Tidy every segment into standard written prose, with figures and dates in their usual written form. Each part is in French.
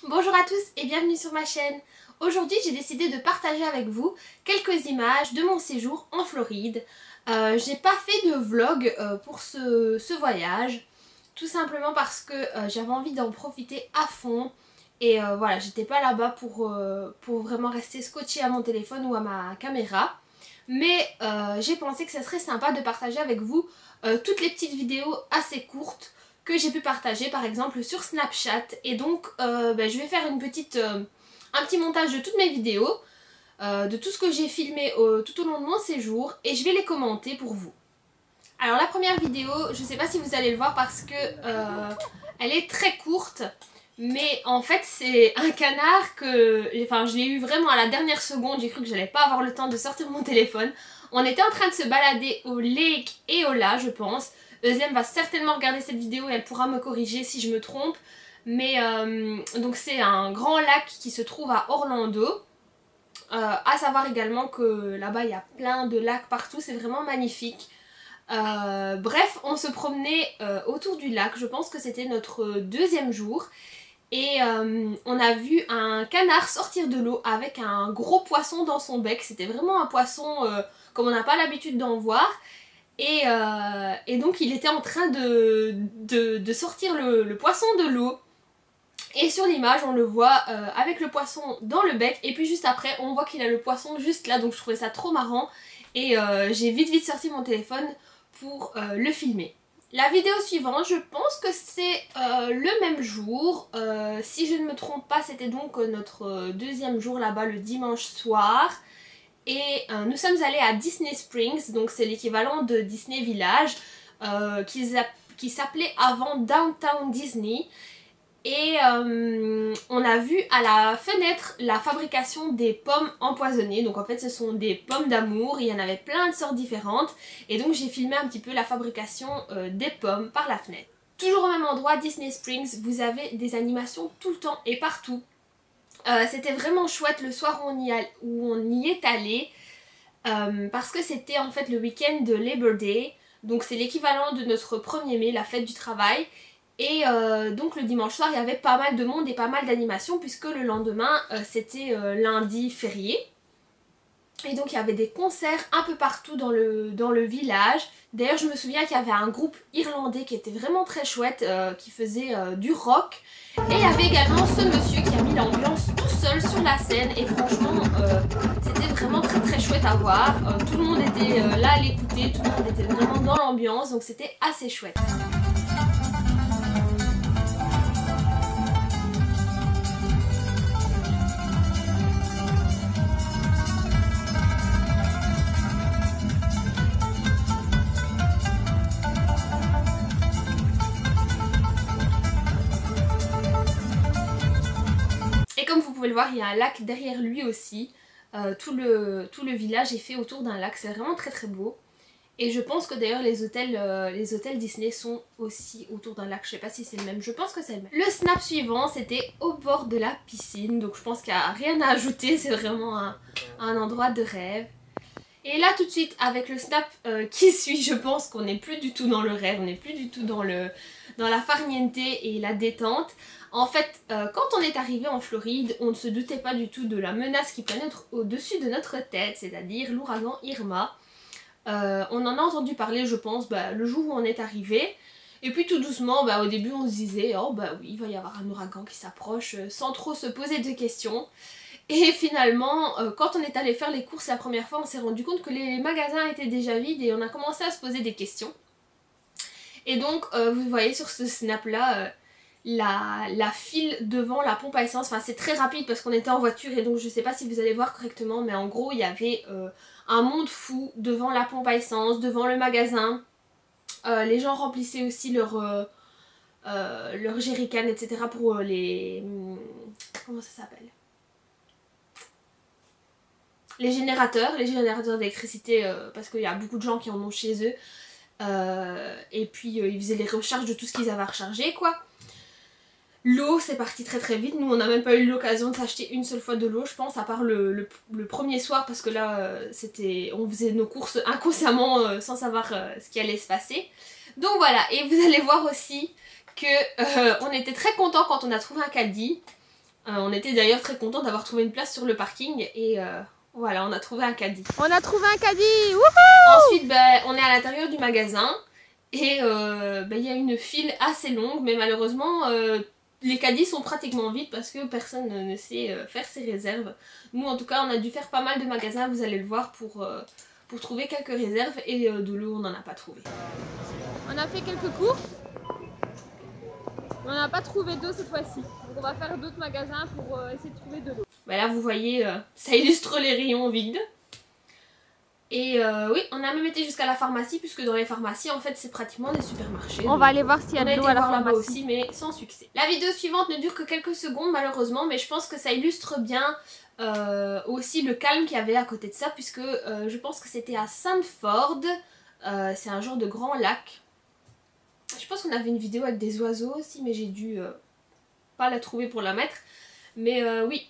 Bonjour à tous et bienvenue sur ma chaîne. Aujourd'hui j'ai décidé de partager avec vous quelques images de mon séjour en Floride. J'ai pas fait de vlog pour ce voyage, tout simplement parce que j'avais envie d'en profiter à fond. Et voilà, j'étais pas là-bas pour vraiment rester scotchée à mon téléphone ou à ma caméra. Mais j'ai pensé que ça serait sympa de partager avec vous toutes les petites vidéos assez courtes que j'ai pu partager par exemple sur Snapchat. Et donc je vais faire un petit montage de toutes mes vidéos, de tout ce que j'ai filmé tout au long de mon séjour, et je vais les commenter pour vous. Alors la première vidéo, je sais pas si vous allez le voir parce que elle est très courte, mais en fait c'est un canard que, enfin je l'ai eu vraiment à la dernière seconde, j'ai cru que j'allais pas avoir le temps de sortir mon téléphone. On était en train de se balader au lake et au là je pense. Euzlem va certainement regarder cette vidéo et elle pourra me corriger si je me trompe. Mais donc c'est un grand lac qui se trouve à Orlando. À savoir également que là-bas il y a plein de lacs partout, c'est vraiment magnifique. Bref, on se promenait autour du lac, je pense que c'était notre deuxième jour. Et on a vu un canard sortir de l'eau avec un gros poisson dans son bec. C'était vraiment un poisson comme on n'a pas l'habitude d'en voir. Et donc il était en train de sortir le poisson de l'eau. Et sur l'image on le voit avec le poisson dans le bec. Et puis juste après on voit qu'il a le poisson juste là. Donc je trouvais ça trop marrant. Et j'ai vite sorti mon téléphone pour le filmer. La vidéo suivante, je pense que c'est le même jour. Si je ne me trompe pas, c'était donc notre deuxième jour là-bas le dimanche soir. Et nous sommes allés à Disney Springs, donc c'est l'équivalent de Disney Village, qui s'appelait avant Downtown Disney. Et on a vu à la fenêtre la fabrication des pommes empoisonnées. Donc en fait ce sont des pommes d'amour, il y en avait plein de sortes différentes. Et donc j'ai filmé un petit peu la fabrication des pommes par la fenêtre. Toujours au même endroit, Disney Springs, vous avez des animations tout le temps et partout. C'était vraiment chouette le soir où on y est allé, parce que c'était en fait le week-end de Labor Day, donc c'est l'équivalent de notre 1er mai, la fête du travail. Et donc le dimanche soir il y avait pas mal de monde et pas mal d'animations puisque le lendemain c'était lundi férié. Et donc il y avait des concerts un peu partout dans le village. D'ailleurs je me souviens qu'il y avait un groupe irlandais qui était vraiment très chouette, qui faisait du rock. Et il y avait également ce monsieur qui a mis l'ambiance tout seul sur la scène. Et franchement c'était vraiment très chouette à voir. Tout le monde était là à l'écouter, tout le monde était vraiment dans l'ambiance, donc c'était assez chouette. Et comme vous pouvez le voir, il y a un lac derrière lui aussi. Tout le village est fait autour d'un lac, c'est vraiment très beau. Et je pense que d'ailleurs les hôtels Disney sont aussi autour d'un lac, je sais pas si c'est le même, je pense que c'est le même. Le snap suivant, c'était au bord de la piscine, donc je pense qu'il n'y a rien à ajouter, c'est vraiment un endroit de rêve. Et là tout de suite avec le snap qui suit, je pense qu'on n'est plus du tout dans le rêve, on n'est plus du tout dans la farniente et la détente. En fait, quand on est arrivé en Floride, on ne se doutait pas du tout de la menace qui planait au-dessus de notre tête, c'est-à-dire l'ouragan Irma. On en a entendu parler, je pense, le jour où on est arrivé. Et puis tout doucement, au début on se disait, oh bah oui, il va y avoir un ouragan qui s'approche, sans trop se poser de questions. Et finalement, quand on est allé faire les courses la première fois, on s'est rendu compte que les magasins étaient déjà vides et on a commencé à se poser des questions. Et donc, vous voyez sur ce snap là, la file devant la pompe à essence, enfin c'est très rapide parce qu'on était en voiture et donc je sais pas si vous allez voir correctement, mais en gros il y avait un monde fou devant la pompe à essence, devant le magasin. Les gens remplissaient aussi leur jerrycan, etc. pour les... comment ça s'appelle ? Les générateurs d'électricité, parce qu'il y a beaucoup de gens qui en ont chez eux. Et puis ils faisaient les recharges de tout ce qu'ils avaient à recharger quoi. L'eau c'est parti très vite, nous on n'a même pas eu l'occasion de s'acheter une seule fois de l'eau je pense, à part le premier soir parce que là on faisait nos courses inconsciemment sans savoir ce qui allait se passer. Donc voilà, et vous allez voir aussi que on était très content quand on a trouvé un caddie. On était d'ailleurs très contents d'avoir trouvé une place sur le parking et voilà, on a trouvé un caddie. On a trouvé un caddie. Wouhou! Ensuite, on est à l'intérieur du magasin et il y a une file assez longue, mais malheureusement les caddies sont pratiquement vides parce que personne ne sait faire ses réserves. Nous en tout cas on a dû faire pas mal de magasins, vous allez le voir, pour trouver quelques réserves et de l'eau on n'en a pas trouvé. On a fait quelques courses, mais on n'a pas trouvé d'eau cette fois-ci. Donc on va faire d'autres magasins pour essayer de trouver de l'eau. Là vous voyez, ça illustre les rayons vides. Et oui, on a même été jusqu'à la pharmacie, puisque dans les pharmacies, en fait, c'est pratiquement des supermarchés. On va aller voir s'il y a de l'eau à la pharmacie aussi, mais sans succès. La vidéo suivante ne dure que quelques secondes, malheureusement, mais je pense que ça illustre bien aussi le calme qu'il y avait à côté de ça, puisque je pense que c'était à Sandford. C'est un genre de grand lac. Je pense qu'on avait une vidéo avec des oiseaux aussi, mais j'ai dû pas la trouver pour la mettre. Mais oui.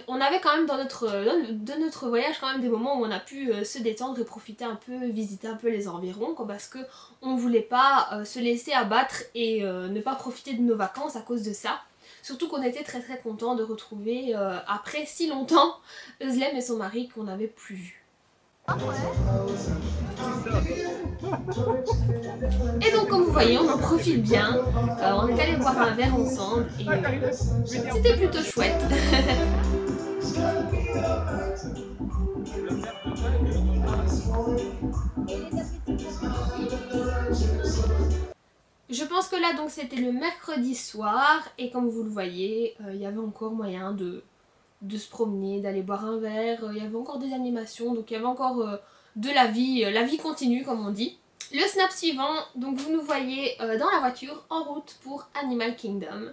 On avait quand même dans notre voyage quand même des moments où on a pu se détendre et profiter un peu, visiter un peu les environs, quoi, parce que on voulait pas se laisser abattre et ne pas profiter de nos vacances à cause de ça. Surtout qu'on était très très contents de retrouver après si longtemps Özlem et son mari qu'on n'avait plus vu. Et donc comme vous voyez on en profite bien, on est allé boire un verre ensemble et c'était plutôt chouette. Je pense que là donc c'était le mercredi soir et comme vous le voyez il y avait encore moyen de se promener, d'aller boire un verre, il y avait encore des animations, donc il y avait encore de la vie continue comme on dit. Le snap suivant, donc vous nous voyez dans la voiture en route pour Animal Kingdom.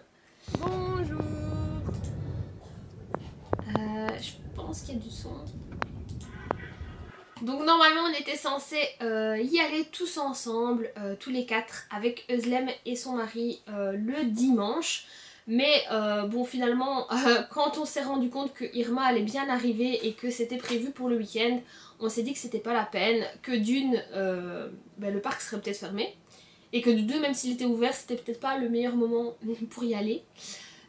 Bonjour. Je pense qu'il y a du son. Donc normalement on était censé y aller tous ensemble, tous les quatre, avec Özlem et son mari le dimanche. Mais bon finalement quand on s'est rendu compte que Irma allait bien arriver et que c'était prévu pour le week-end, on s'est dit que c'était pas la peine, que d'une le parc serait peut-être fermé et que de deux, même s'il était ouvert, c'était peut-être pas le meilleur moment pour y aller.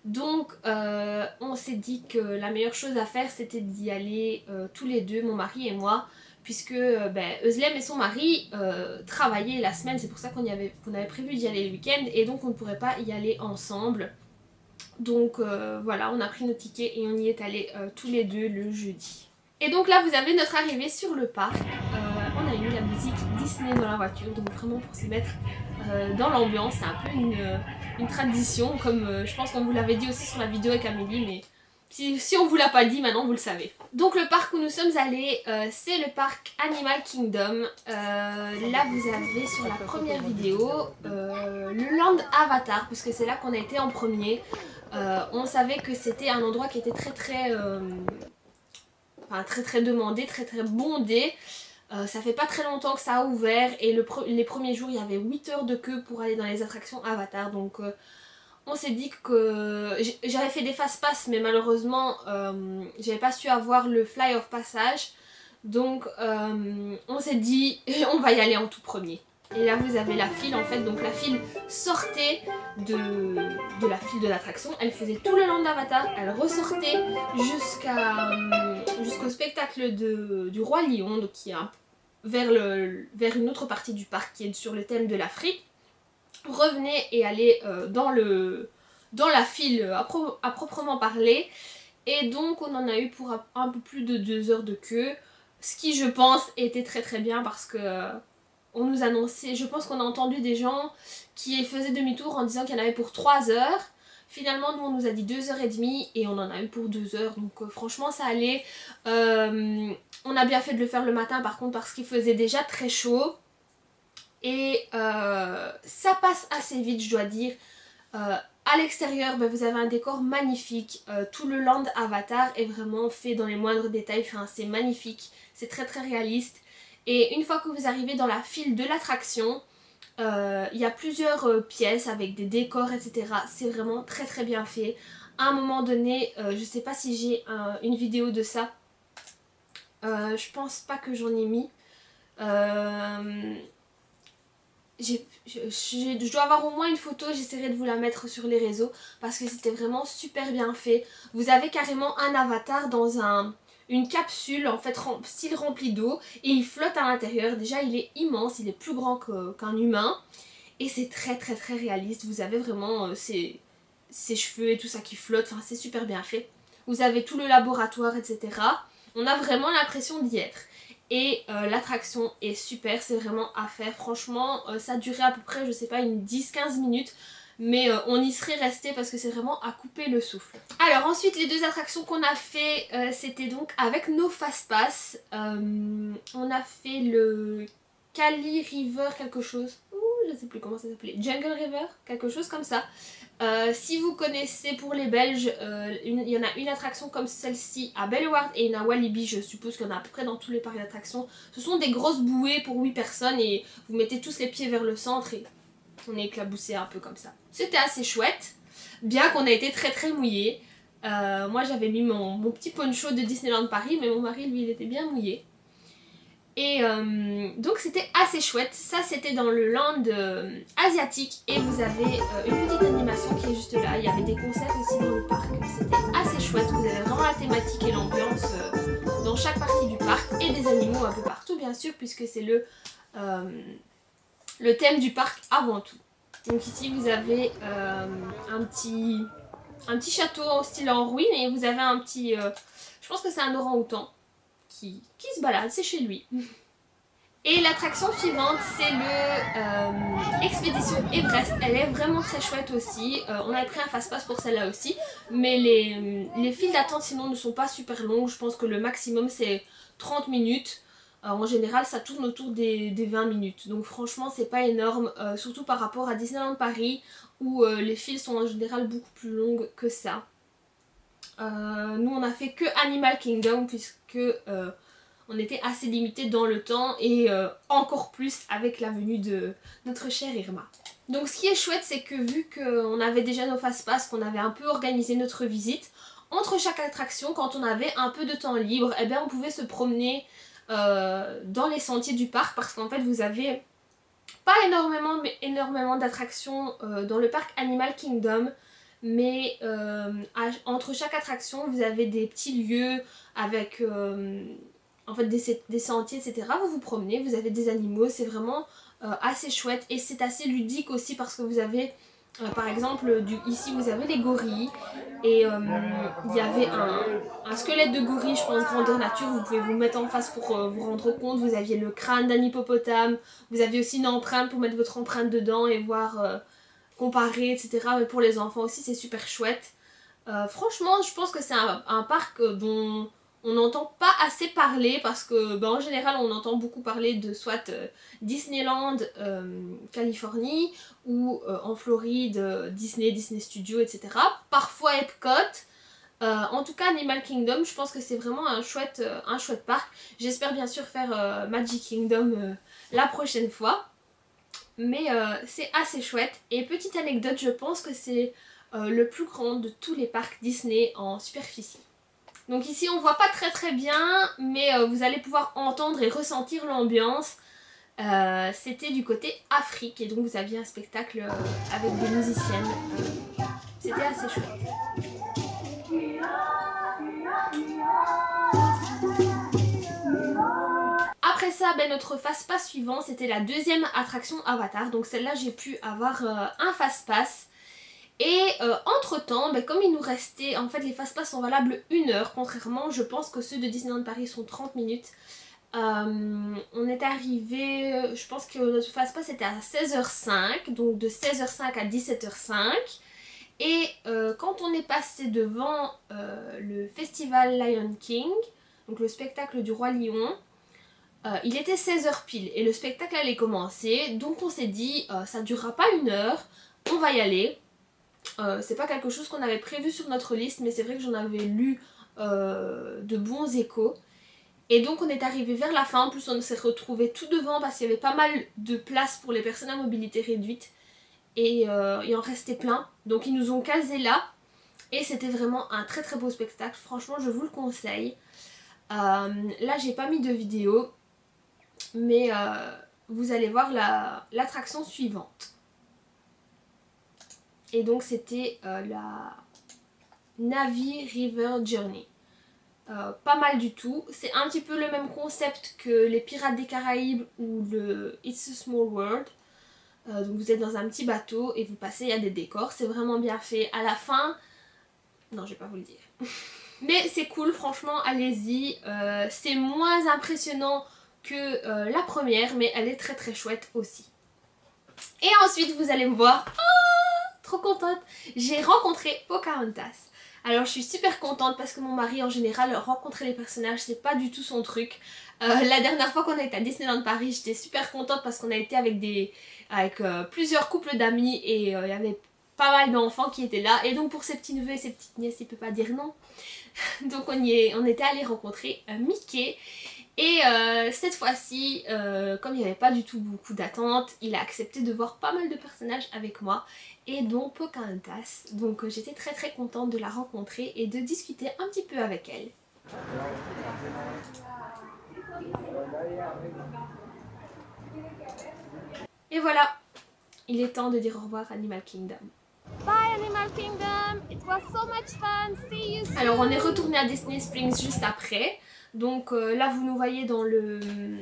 Donc on s'est dit que la meilleure chose à faire c'était d'y aller tous les deux, mon mari et moi, puisque Özlem et son mari travaillaient la semaine, c'est pour ça qu'on avait prévu d'y aller le week-end et donc on ne pourrait pas y aller ensemble. Donc voilà, on a pris nos tickets et on y est allés tous les deux le jeudi. Et donc là vous avez notre arrivée sur le parc. On a mis la musique Disney dans la voiture, donc vraiment pour se mettre dans l'ambiance, c'est un peu une tradition, comme je pense qu'on vous l'avait dit aussi sur la vidéo avec Amélie, mais si on vous l'a pas dit, maintenant vous le savez. Donc le parc où nous sommes allés, c'est le parc Animal Kingdom. Là vous avez sur la première vidéo le Land Avatar, puisque c'est là qu'on a été en premier. On savait que c'était un endroit qui était très demandé, très bondé. Ça fait pas très longtemps que ça a ouvert et les premiers jours il y avait 8 heures de queue pour aller dans les attractions Avatar, donc on s'est dit que j'avais fait des fast-pass mais malheureusement j'avais pas su avoir le fly of passage, donc on s'est dit on va y aller en tout premier. Et là vous avez la file en fait, donc la file sortait de la file de l'attraction, elle faisait tout le long d'Avatar, elle ressortait jusqu'au spectacle du Roi Lion, donc qui est vers une autre partie du parc qui est sur le thème de l'Afrique, revenait et allait dans la file à proprement parler, et donc on en a eu pour un peu plus de 2 heures de queue, ce qui je pense était très bien parce que on nous annonçait, je pense qu'on a entendu des gens qui faisaient demi-tour en disant qu'il y en avait pour 3 heures. Finalement nous on nous a dit 2h30 et on en a eu pour 2 heures, donc franchement ça allait. On a bien fait de le faire le matin par contre parce qu'il faisait déjà très chaud. Et ça passe assez vite je dois dire. À l'extérieur vous avez un décor magnifique, tout le land Avatar est vraiment fait dans les moindres détails, enfin, c'est magnifique, c'est très réaliste. Et une fois que vous arrivez dans la file de l'attraction, il y a plusieurs pièces avec des décors etc. C'est vraiment très bien fait. À un moment donné, je sais pas si j'ai une vidéo de ça, je pense pas que j'en ai mis. je dois avoir au moins une photo, j'essaierai de vous la mettre sur les réseaux parce que c'était vraiment super bien fait. Vous avez carrément un avatar dans une capsule en fait style rempli d'eau et il flotte à l'intérieur. Déjà il est immense, il est plus grand qu'un humain et c'est très réaliste. Vous avez vraiment ses cheveux et tout ça qui flotte, enfin c'est super bien fait. Vous avez tout le laboratoire, etc. On a vraiment l'impression d'y être. Et l'attraction est super, c'est vraiment à faire. Franchement, ça a duré à peu près, je sais pas, une 10-15 minutes. Mais on y serait resté parce que c'est vraiment à couper le souffle. Alors ensuite, les deux attractions qu'on a fait, c'était donc avec nos fast-pass. On a fait le Kali River quelque chose. Ouh, je sais plus comment ça s'appelait. Jungle River, quelque chose comme ça. Si vous connaissez pour les Belges, il y en a une attraction comme celle-ci à Belleward et une à Walibi, je suppose qu'il y en a à peu près dans tous les parcs d'attractions. Ce sont des grosses bouées pour 8 personnes et vous mettez tous les pieds vers le centre et on est éclaboussé un peu comme ça. C'était assez chouette, bien qu'on a été très mouillé. Moi j'avais mis mon petit poncho de Disneyland Paris, mais mon mari lui il était bien mouillé. Et donc c'était assez chouette. Ça c'était dans le land asiatique et vous avez une petite animation qui est juste là. Il y avait des concerts aussi dans le parc. C'était assez chouette. Vous avez vraiment la thématique et l'ambiance dans chaque partie du parc et des animaux un peu partout bien sûr puisque c'est le thème du parc avant tout. Donc ici vous avez un petit château en style en ruine et vous avez un petit, je pense que c'est un orang-outan qui se balade, c'est chez lui. Et l'attraction suivante c'est le Expédition Everest. Elle est vraiment très chouette aussi. On avait pris un fast-pass pour celle-là aussi. Mais les files d'attente sinon ne sont pas super longues. Je pense que le maximum c'est 30 minutes. En général ça tourne autour des 20 minutes. Donc franchement c'est pas énorme. Surtout par rapport à Disneyland Paris où les files sont en général beaucoup plus longues que ça. Nous on a fait que Animal Kingdom puisque on était assez limité dans le temps et encore plus avec la venue de notre chère Irma. Donc ce qui est chouette c'est que vu qu'on avait déjà nos fast-pass, qu'on avait un peu organisé notre visite, entre chaque attraction quand on avait un peu de temps libre, eh bien on pouvait se promener dans les sentiers du parc parce qu'en fait vous avez pas énormément mais énormément d'attractions dans le parc Animal Kingdom. Mais entre chaque attraction vous avez des petits lieux avec en fait des sentiers etc. Vous vous promenez, vous avez des animaux, c'est vraiment assez chouette et c'est assez ludique aussi parce que vous avez par exemple ici vous avez les gorilles et il y avait un squelette de gorille je pense grandeur nature, vous pouvez vous mettre en face pour vous rendre compte. Vous aviez le crâne d'un hippopotame, vous aviez aussi une empreinte pour mettre votre empreinte dedans et voir comparer etc. Mais pour les enfants aussi c'est super chouette. Franchement je pense que c'est un parc dont on n'entend pas assez parler parce que en général on entend beaucoup parler de soit Disneyland Californie ou en Floride Disney Studio etc. Parfois Epcot. En tout cas Animal Kingdom je pense que c'est vraiment un chouette parc. J'espère bien sûr faire Magic Kingdom la prochaine fois. Mais c'est assez chouette. Et petite anecdote, je pense que c'est le plus grand de tous les parcs Disney en superficie. Donc ici on voit pas très bien, mais vous allez pouvoir entendre et ressentir l'ambiance. C'était du côté Afrique et donc vous aviez un spectacle avec des musiciennes. C'était assez chouette. Après ça, notre fast-pass suivant, c'était la deuxième attraction Avatar. Donc celle-là, j'ai pu avoir un fast-pass. Et entre temps, comme il nous restait, en fait les fast-pass sont valables 1 heure, contrairement je pense que ceux de Disneyland Paris sont 30 minutes. On est arrivé, je pense que notre fast-pass était à 16h05, donc de 16h05 à 17h05. Et quand on est passé devant le festival Lion King, donc le spectacle du Roi Lion, il était 16h pile et le spectacle allait commencer, donc on s'est dit ça durera pas 1 heure, on va y aller. C'est pas quelque chose qu'on avait prévu sur notre liste mais c'est vrai que j'en avais lu de bons échos. Et donc on est arrivé vers la fin, en plus on s'est retrouvé tout devant parce qu'il y avait pas mal de place pour les personnes à mobilité réduite. Et il en restait plein, donc ils nous ont casé là. Et c'était vraiment un très beau spectacle, franchement je vous le conseille. Là j'ai pas mis de vidéo, mais vous allez voir l'attraction suivante. Et donc c'était la Na'vi River Journey. Pas mal du tout. C'est un petit peu le même concept que les Pirates des Caraïbes ou le It's a Small World. Donc vous êtes dans un petit bateau et vous passez, il y a des décors, c'est vraiment bien fait. À la fin, non je vais pas vous le dire. Mais c'est cool, franchement, allez-y. C'est moins impressionnant que la première, mais elle est très très chouette aussi. Et ensuite vous allez me voir, oh, trop contente, j'ai rencontré Pocahontas. Alors je suis super contente parce que mon mari en général rencontrer les personnages c'est pas du tout son truc. La dernière fois qu'on a été à Disneyland Paris j'étais super contente parce qu'on a été avec plusieurs couples d'amis et il y avait pas mal d'enfants qui étaient là. Et donc pour ses petits neveux et ses petites nièces il peut pas dire non. Donc on était allé rencontrer Mickey. Et cette fois-ci, comme il n'y avait pas du tout beaucoup d'attente, il a accepté de voir pas mal de personnages avec moi. Et donc Pocahontas. Donc j'étais très très contente de la rencontrer et de discuter un petit peu avec elle. Et voilà, il est temps de dire au revoir à Animal Kingdom. Bye Animal Kingdom, it was so much fun, see you soon. Alors on est retourné à Disney Springs juste après. Donc là vous nous voyez dans le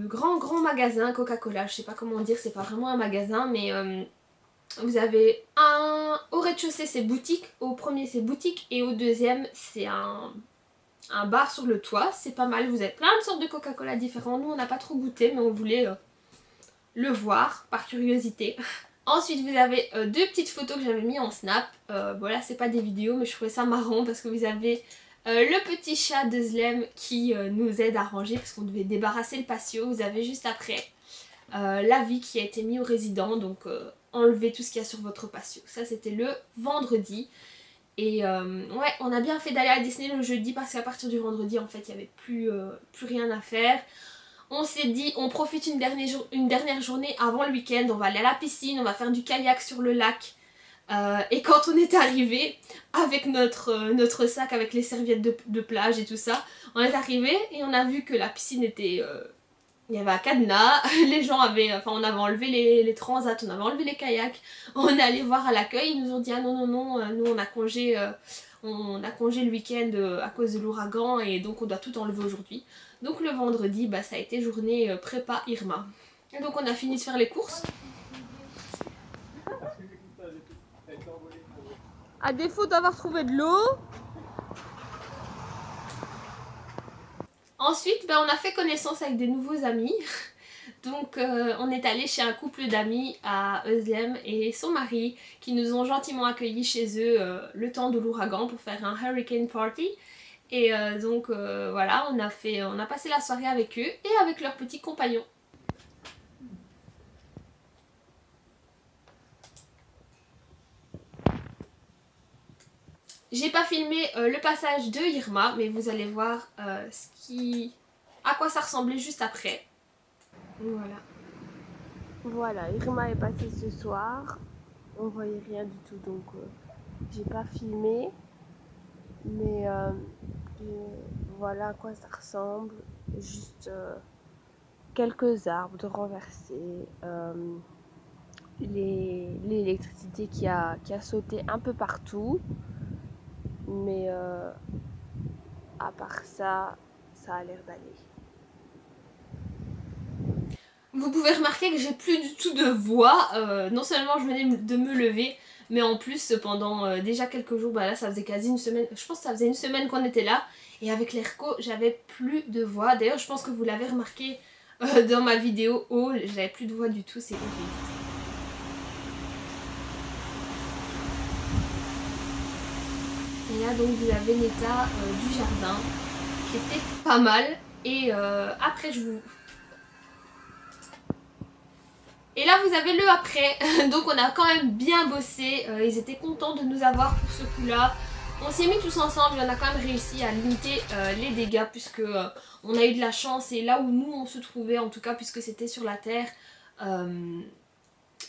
grand magasin Coca-Cola. Je sais pas comment dire, c'est pas vraiment un magasin mais vous avez au rez-de-chaussée c'est boutique, au premier c'est boutique et au deuxième c'est un bar sur le toit. C'est pas mal, vous avez plein de sortes de Coca-Cola différents. Nous on n'a pas trop goûté mais on voulait le voir par curiosité. Ensuite vous avez deux petites photos que j'avais mis en snap. Voilà, c'est pas des vidéos mais je trouvais ça marrant parce que vous avez le petit chat de Zlem qui nous aide à ranger parce qu'on devait débarrasser le patio. Vous avez juste après l'avis qui a été mis aux résidents, donc enlever tout ce qu'il y a sur votre patio. Ça c'était le vendredi. Et ouais, on a bien fait d'aller à Disney le jeudi parce qu'à partir du vendredi en fait il n'y avait plus rien à faire. On s'est dit on profite une dernière journée avant le week-end, on va aller à la piscine, on va faire du kayak sur le lac. Et quand on est arrivé avec notre sac avec les serviettes de plage et tout ça, on est arrivé et on a vu que la piscine était... il y avait un cadenas, les gens avaient... Enfin on avait enlevé les transats, on avait enlevé les kayaks, on est allé voir à l'accueil, ils nous ont dit ah non nous on a congé le week-end à cause de l'ouragan et donc on doit tout enlever aujourd'hui. Donc le vendredi bah, ça a été journée prépa Irma. Et donc on a fini de faire les courses. À défaut d'avoir trouvé de l'eau. Ensuite, ben, on a fait connaissance avec des nouveaux amis. Donc on est allé chez un couple d'amis à Özlem et son mari qui nous ont gentiment accueillis chez eux le temps de l'ouragan pour faire un hurricane party. Et donc voilà, on a passé la soirée avec eux et avec leurs petits compagnons. J'ai pas filmé le passage de Irma, mais vous allez voir à quoi ça ressemblait juste après. Voilà. Voilà, Irma est passée ce soir. On voyait rien du tout donc j'ai pas filmé. Mais voilà à quoi ça ressemble. Juste quelques arbres de renversés. L'électricité qui a sauté un peu partout. Mais à part ça, ça a l'air d'aller. Vous pouvez remarquer que j'ai plus du tout de voix. Non seulement je venais de me lever, mais en plus pendant déjà quelques jours, bah là ça faisait quasi une semaine, je pense que ça faisait une semaine qu'on était là. Et avec l'Airco, j'avais plus de voix. D'ailleurs je pense que vous l'avez remarqué dans ma vidéo haul, j'avais plus de voix du tout, c'est horrible. Et là donc vous avez l'état du jardin qui était pas mal. Et après je vous... Et là vous avez le après, donc on a quand même bien bossé, ils étaient contents de nous avoir pour ce coup là. On s'est mis tous ensemble et on a quand même réussi à limiter les dégâts puisque on a eu de la chance et là où nous on se trouvait en tout cas puisque c'était sur la terre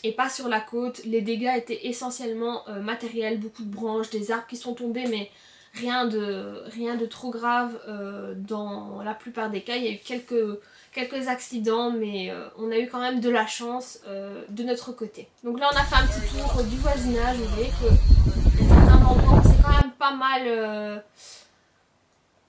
et pas sur la côte, les dégâts étaient essentiellement matériels, beaucoup de branches, des arbres qui sont tombés mais rien de trop grave dans la plupart des cas. Il y a eu quelques accidents, mais on a eu quand même de la chance de notre côté. Donc là on a fait un petit tour du voisinage. Vous voyez qu'il y a certains endroits où c'est quand même pas mal...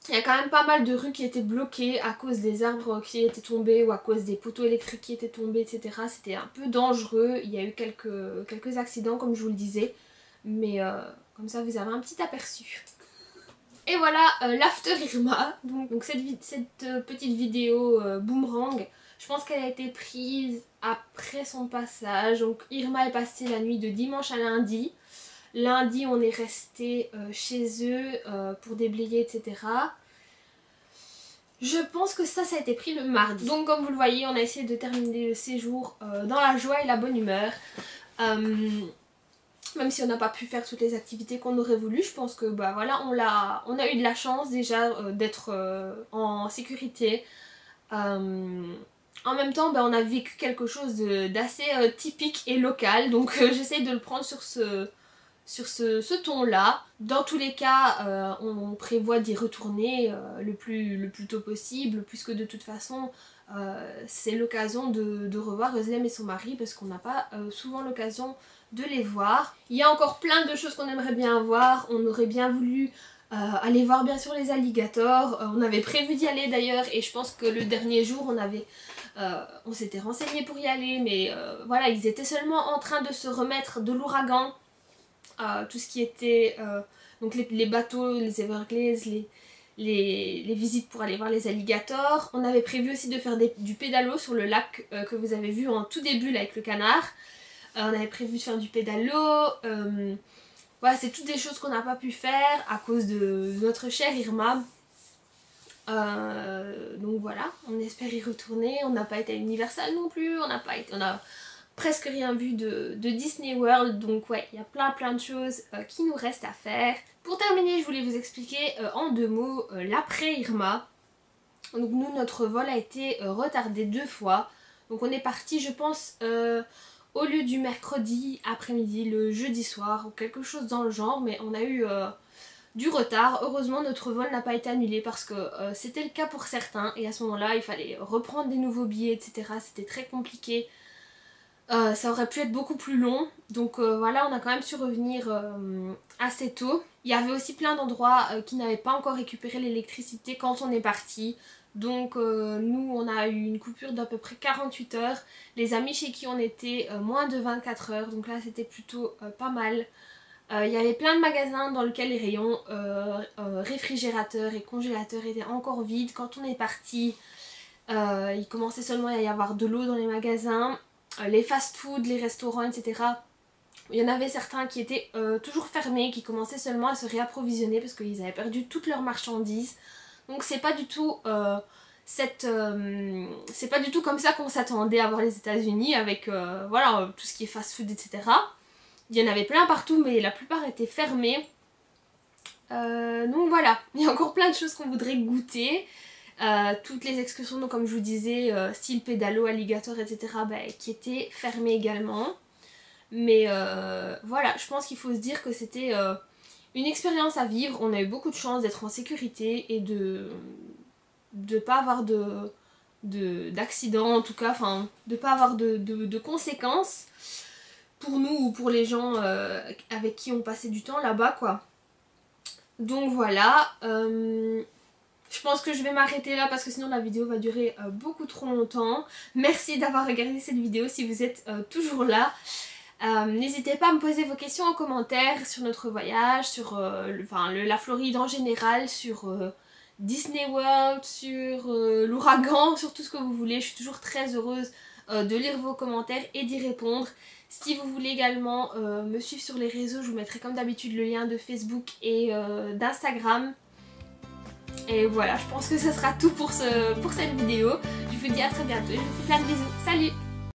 il y a quand même pas mal de rues qui étaient bloquées à cause des arbres qui étaient tombés ou à cause des poteaux électriques qui étaient tombés, etc. C'était un peu dangereux. Il y a eu quelques accidents comme je vous le disais. Mais comme ça vous avez un petit aperçu. Et voilà l'after Irma. Donc cette petite vidéo boomerang, je pense qu'elle a été prise après son passage. Donc Irma est passée la nuit de dimanche à lundi. Lundi on est resté chez eux pour déblayer, etc. Je pense que ça a été pris le mardi. Donc comme vous le voyez, on a essayé de terminer le séjour dans la joie et la bonne humeur. Même si on n'a pas pu faire toutes les activités qu'on aurait voulu, je pense que bah voilà, on a eu de la chance déjà d'être en sécurité. En même temps, bah, on a vécu quelque chose d'assez typique et local, donc j'essaye de le prendre sur ce ton-là. Dans tous les cas, on prévoit d'y retourner le plus tôt possible, puisque de toute façon, c'est l'occasion de revoir Özlem et son mari, parce qu'on n'a pas souvent l'occasion de les voir. Il y a encore plein de choses qu'on aimerait bien voir. On aurait bien voulu aller voir bien sûr les alligators. On avait prévu d'y aller d'ailleurs, et je pense que le dernier jour on s'était renseigné pour y aller, mais voilà, ils étaient seulement en train de se remettre de l'ouragan. Tout ce qui était donc les bateaux, les Everglades, les visites pour aller voir les alligators. On avait prévu aussi de faire du pédalo sur le lac que vous avez vu en tout début là, avec le canard. On avait prévu de faire du pédalo. Voilà, c'est toutes des choses qu'on n'a pas pu faire à cause de notre chère Irma. Donc voilà, on espère y retourner. On n'a pas été à Universal non plus. On a presque rien vu de Disney World. Donc ouais, il y a plein de choses qui nous restent à faire. Pour terminer, je voulais vous expliquer en 2 mots l'après Irma. Donc nous, notre vol a été retardé 2 fois. Donc on est parti, je pense... au lieu du mercredi après-midi, le jeudi soir ou quelque chose dans le genre, mais on a eu du retard. Heureusement notre vol n'a pas été annulé parce que c'était le cas pour certains, et à ce moment là il fallait reprendre des nouveaux billets, etc. C'était très compliqué, ça aurait pu être beaucoup plus long, donc voilà, on a quand même su revenir assez tôt. Il y avait aussi plein d'endroits qui n'avaient pas encore récupéré l'électricité quand on est parti. Donc nous on a eu une coupure d'à peu près 48 heures. Les amis chez qui on était moins de 24 heures. Donc là c'était plutôt pas mal. Il y avait plein de magasins dans lesquels les rayons réfrigérateurs et congélateurs étaient encore vides. Quand on est parti, il commençait seulement à y avoir de l'eau dans les magasins. Les fast-food, les restaurants, etc. Il y en avait certains qui étaient toujours fermés, qui commençaient seulement à se réapprovisionner parce qu'ils avaient perdu toutes leurs marchandises. Donc c'est pas du tout c'est pas du tout comme ça qu'on s'attendait à voir les États-Unis avec voilà, tout ce qui est fast-food, etc. Il y en avait plein partout, mais la plupart étaient fermés. Donc voilà, il y a encore plein de choses qu'on voudrait goûter. Toutes les excursions, donc, comme je vous disais, style pédalo, alligator, etc. Bah, qui étaient fermées également. Mais voilà, je pense qu'il faut se dire que c'était... une expérience à vivre. On a eu beaucoup de chance d'être en sécurité et de pas avoir d'accidents, en tout cas, enfin de pas avoir de conséquences pour nous ou pour les gens avec qui on passait du temps là-bas, quoi. Donc voilà, je pense que je vais m'arrêter là parce que sinon la vidéo va durer beaucoup trop longtemps. Merci d'avoir regardé cette vidéo si vous êtes toujours là. N'hésitez pas à me poser vos questions en commentaire sur notre voyage, sur la Floride en général, sur Disney World, sur l'ouragan, sur tout ce que vous voulez. Je suis toujours très heureuse de lire vos commentaires et d'y répondre. Si vous voulez également me suivre sur les réseaux, je vous mettrai comme d'habitude le lien de Facebook et d'Instagram. Et voilà, je pense que ce sera tout pour cette vidéo. Je vous dis à très bientôt et je vous fais plein de bisous. Salut!